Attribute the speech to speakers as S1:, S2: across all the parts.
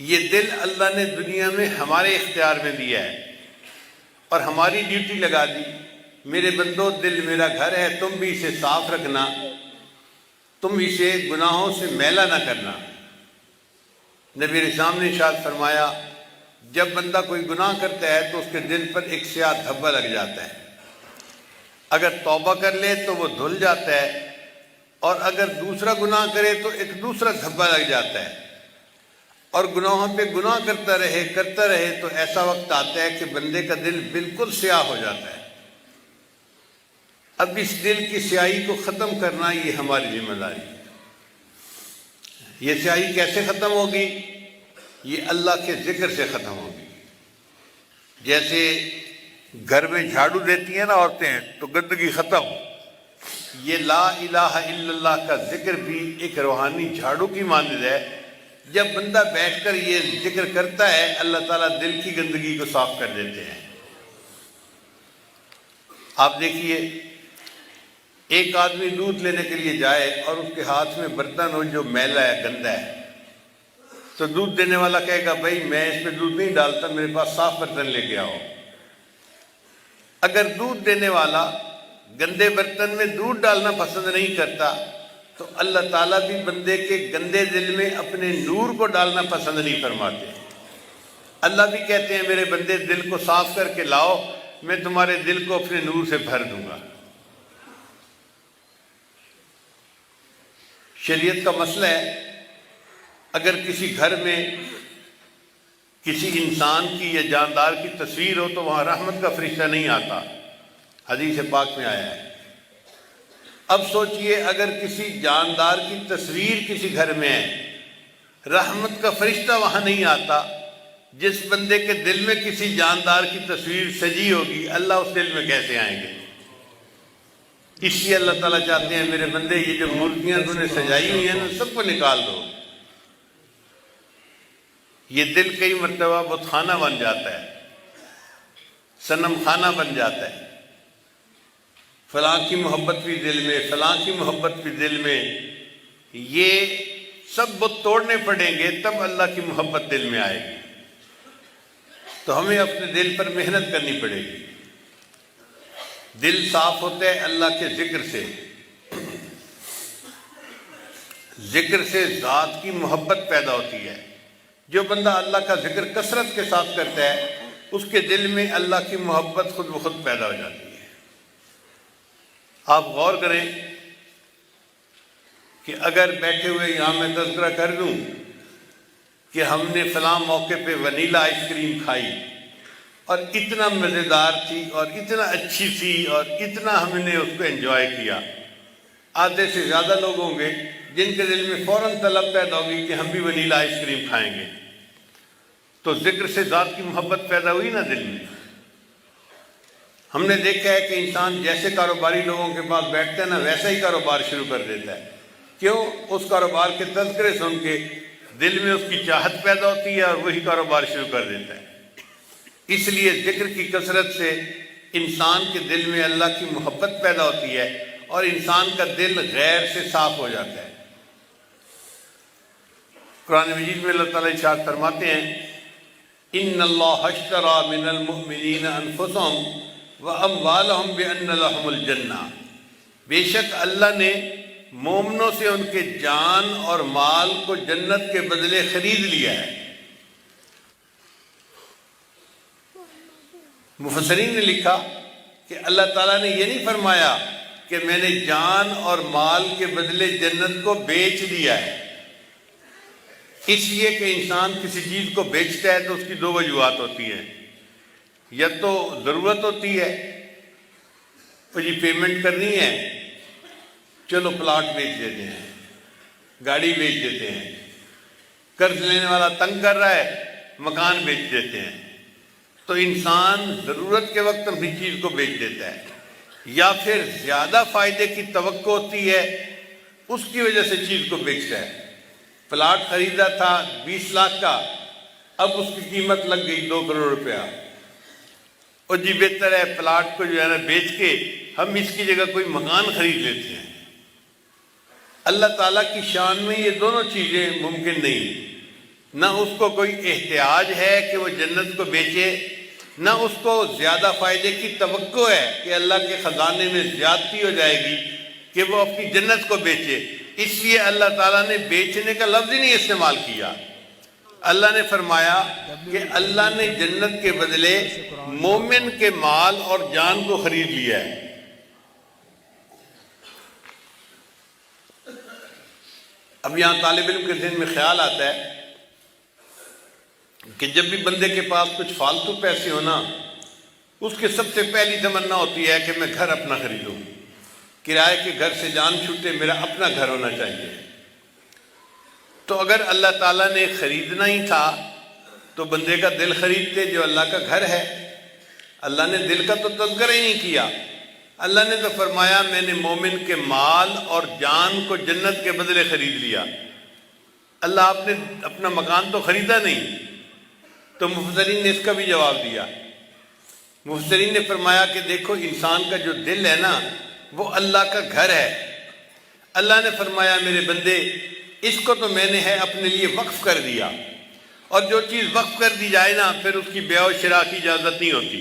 S1: یہ دل اللہ نے دنیا میں ہمارے اختیار میں دیا ہے اور ہماری ڈیوٹی لگا دی، میرے بندو دل میرا گھر ہے، تم بھی اسے صاف رکھنا، تم اسے گناہوں سے میلا نہ کرنا۔ نبی اسلام نے ارشاد فرمایا جب بندہ کوئی گناہ کرتا ہے تو اس کے دل پر ایک سیاہ دھبا لگ جاتا ہے، اگر توبہ کر لے تو وہ دھل جاتا ہے، اور اگر دوسرا گناہ کرے تو ایک دوسرا دھبا لگ جاتا ہے، اور گناہوں پہ گناہ کرتا رہے تو ایسا وقت آتا ہے کہ بندے کا دل بالکل سیاہ ہو جاتا ہے۔ اب اس دل کی سیاہی کو ختم کرنا یہ ہماری ذمہ داری ہے۔ یہ سیاہی کیسے ختم ہوگی؟ یہ اللہ کے ذکر سے ختم ہوگی۔ جیسے گھر میں جھاڑو دیتی ہیں نا عورتیں تو گندگی ختم، یہ لا الہ الا اللہ کا ذکر بھی ایک روحانی جھاڑو کی مانند ہے۔ جب بندہ بیٹھ کر یہ ذکر کرتا ہے اللہ تعالیٰ دل کی گندگی کو صاف کر دیتے ہیں۔ آپ دیکھیے ایک آدمی دودھ لینے کے لیے جائے اور اس کے ہاتھ میں برتن ہو جو میلا ہے، گندا ہے، تو دودھ دینے والا کہے گا بھائی میں اس میں دودھ نہیں ڈالتا، میرے پاس صاف برتن لے کے آؤ۔ اگر دودھ دینے والا گندے برتن میں دودھ ڈالنا پسند نہیں کرتا تو اللہ تعالیٰ بھی بندے کے گندے دل میں اپنے نور کو ڈالنا پسند نہیں فرماتے۔ اللہ بھی کہتے ہیں میرے بندے دل کو صاف کر کے لاؤ، میں تمہارے دل کو اپنے نور سے بھر دوں گا۔ شریعت کا مسئلہ ہے، اگر کسی گھر میں کسی انسان کی یا جاندار کی تصویر ہو تو وہاں رحمت کا فرشتہ نہیں آتا، حدیث پاک میں آیا ہے۔ اب سوچئے اگر کسی جاندار کی تصویر کسی گھر میں ہے، رحمت کا فرشتہ وہاں نہیں آتا، جس بندے کے دل میں کسی جاندار کی تصویر سجی ہوگی اللہ اس دل میں کیسے آئیں گے؟ اس لیے اللہ تعالیٰ چاہتے ہیں میرے بندے یہ جو مورتیاں تم نے سجائی ہوئی ہیں نا سب کو نکال دو۔ یہ دل کئی مرتبہ بت خانہ بن جاتا ہے، صنم خانہ بن جاتا ہے، فلاں کی محبت بھی دل میں، فلاں کی محبت بھی دل میں، یہ سب بت توڑنے پڑیں گے تب اللہ کی محبت دل میں آئے گی۔ تو ہمیں اپنے دل پر محنت کرنی پڑے گی۔ دل صاف ہوتا ہے اللہ کے ذکر سے، ذکر سے ذات کی محبت پیدا ہوتی ہے۔ جو بندہ اللہ کا ذکر کثرت کے ساتھ کرتا ہے اس کے دل میں اللہ کی محبت خود بخود پیدا ہو جاتی ہے۔ آپ غور کریں کہ اگر بیٹھے ہوئے یہاں میں تذکرہ کر دوں کہ ہم نے فلاں موقع پہ ونیلا آئس کریم کھائی اور اتنا مزیدار تھی اور اتنا اچھی تھی اور اتنا ہم نے اس کو انجوائے کیا، آدھے سے زیادہ لوگ ہوں گے جن کے دل میں فوراً طلب پیدا ہوگی کہ ہم بھی ونیلا آئس کریم کھائیں گے۔ تو ذکر سے ذات کی محبت پیدا ہوئی نا دل میں۔ ہم نے دیکھا ہے کہ انسان جیسے کاروباری لوگوں کے پاس بیٹھتا ہے نا ویسا ہی کاروبار شروع کر دیتا ہے۔ کیوں؟ اس کاروبار کے تذکرے سن کے دل میں اس کی چاہت پیدا ہوتی ہے اور وہی کاروبار شروع کر دیتا ہے۔ اس لیے ذکر کی کثرت سے انسان کے دل میں اللہ کی محبت پیدا ہوتی ہے اور انسان کا دل غیر سے صاف ہو جاتا ہے۔ قرآن مجید میں اللہ تعالیٰ ارشاد فرماتے ہیں ان اللہ اشتری من المؤمنین انفسهم واموالهم بان لهم الجنہ، بے شک اللہ نے مومنوں سے ان کے جان اور مال کو جنت کے بدلے خرید لیا ہے۔ مفسرین نے لکھا کہ اللہ تعالیٰ نے یہ نہیں فرمایا کہ میں نے جان اور مال کے بدلے جنت کو بیچ دیا ہے۔ اس لیے کہ انسان کسی چیز کو بیچتا ہے تو اس کی دو وجوہات ہوتی ہیں، یا تو ضرورت ہوتی ہے تو جی پیمنٹ کرنی ہے چلو پلاٹ بیچ دیتے ہیں، گاڑی بیچ دیتے ہیں، قرض لینے والا تنگ کر رہا ہے مکان بیچ دیتے ہیں۔ تو انسان ضرورت کے وقت اپنی چیز کو بیچ دیتا ہے، یا پھر زیادہ فائدے کی توقع ہوتی ہے اس کی وجہ سے چیز کو بیچتا ہے۔ پلاٹ خریدا تھا 20 لاکھ کا، اب اس کی قیمت لگ گئی 2 کروڑ روپیہ، اور جی بہتر ہے پلاٹ کو جو ہے نا بیچ کے ہم اس کی جگہ کوئی مکان خرید لیتے ہیں۔ اللہ تعالیٰ کی شان میں یہ دونوں چیزیں ممکن نہیں۔ نہ اس کو کوئی احتیاج ہے کہ وہ جنت کو بیچے، نہ اس کو زیادہ فائدے کی توقع ہے کہ اللہ کے خزانے میں زیادتی ہو جائے گی کہ وہ اپنی جنت کو بیچے۔ اس لیے اللہ تعالیٰ نے بیچنے کا لفظ ہی نہیں استعمال کیا۔ اللہ نے فرمایا کہ اللہ نے جنت کے بدلے مومن کے مال اور جان کو خرید لیا ہے۔ اب یہاں طالب علم کے ذہن میں خیال آتا ہے کہ جب بھی بندے کے پاس کچھ فالتو پیسے ہونا، اس کی سب سے پہلی تمنا ہوتی ہے کہ میں گھر اپنا خریدوں، کرائے کے گھر سے جان چھوٹے، میرا اپنا گھر ہونا چاہیے۔ تو اگر اللہ تعالیٰ نے خریدنا ہی تھا تو بندے کا دل خریدتے جو اللہ کا گھر ہے۔ اللہ نے دل کا تو تذکرہ ہی نہیں کیا، اللہ نے تو فرمایا میں نے مومن کے مال اور جان کو جنت کے بدلے خرید لیا۔ اللہ آپ نے اپنا مکان تو خریدا نہیں۔ تو مفسرین نے اس کا بھی جواب دیا۔ مفسرین نے فرمایا کہ دیکھو انسان کا جو دل ہے نا وہ اللہ کا گھر ہے۔ اللہ نے فرمایا میرے بندے اس کو تو میں نے ہے اپنے لیے وقف کر دیا، اور جو چیز وقف کر دی جائے نا پھر اس کی بیع و شراء کی اجازت نہیں ہوتی۔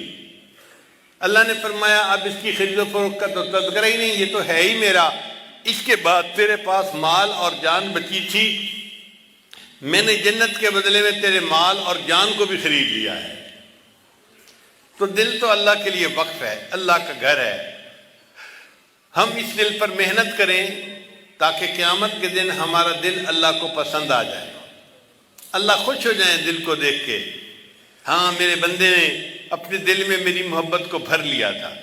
S1: اللہ نے فرمایا اب اس کی خرید و فروخت کا تو تذکرہ ہی نہیں، یہ تو ہے ہی میرا۔ اس کے بعد تیرے پاس مال اور جان بچی تھی، میں نے جنت کے بدلے میں تیرے مال اور جان کو بھی خرید لیا ہے۔ تو دل تو اللہ کے لیے وقف ہے، اللہ کا گھر ہے۔ ہم اس دل پر محنت کریں تاکہ قیامت کے دن ہمارا دل اللہ کو پسند آ جائے، اللہ خوش ہو جائیں دل کو دیکھ کے، ہاں میرے بندے نے اپنے دل میں میری محبت کو بھر لیا تھا۔